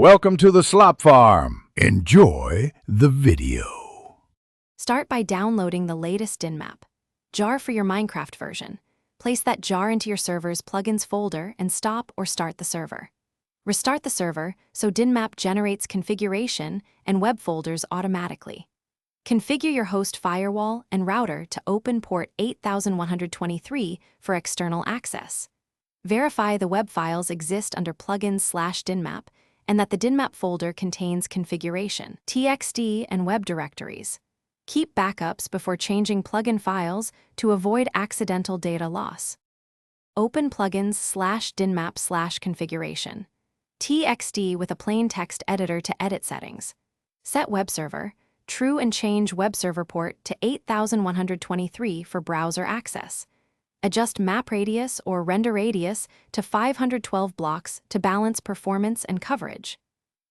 Welcome to the Slop Farm. Enjoy the video. Start by downloading the latest Dynmap. Jar for your Minecraft version. Place that jar into your server's plugins folder and stop or start the server. Restart the server so Dynmap generates configuration and web folders automatically. Configure your host firewall and router to open port 8123 for external access. Verify the web files exist under plugins/Dynmap and that the Dynmap folder contains configuration, txt, and web directories. Keep backups before changing plugin files to avoid accidental data loss. Open plugins/Dynmap/configuration. txt with a plain text editor to edit settings. Set web server, true, and change web server port to 8123 for browser access. Adjust map radius or render radius to 512 blocks to balance performance and coverage.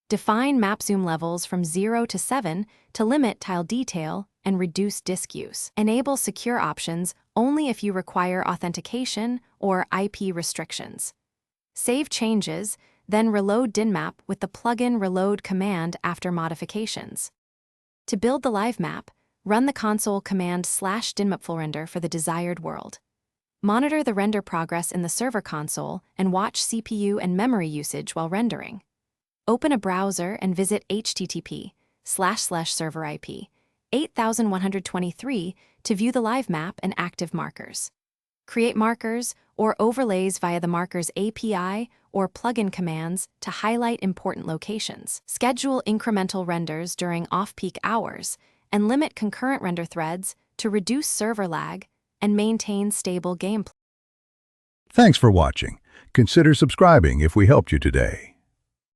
Define map zoom levels from 0 to 7 to limit tile detail and reduce disk use. Enable secure options only if you require authentication or IP restrictions. Save changes, then reload Dynmap with the plugin reload command after modifications. To build the live map, run the console command /dynmapfullrender for the desired world. Monitor the render progress in the server console and watch CPU and memory usage while rendering. Open a browser and visit http://server IP 8123 to view the live map and active markers. Create markers or overlays via the Markers API or plugin commands to highlight important locations. Schedule incremental renders during off-peak hours and limit concurrent render threads to reduce server lag and maintain stable gameplay. Thanks for watching. Consider subscribing if we helped you today.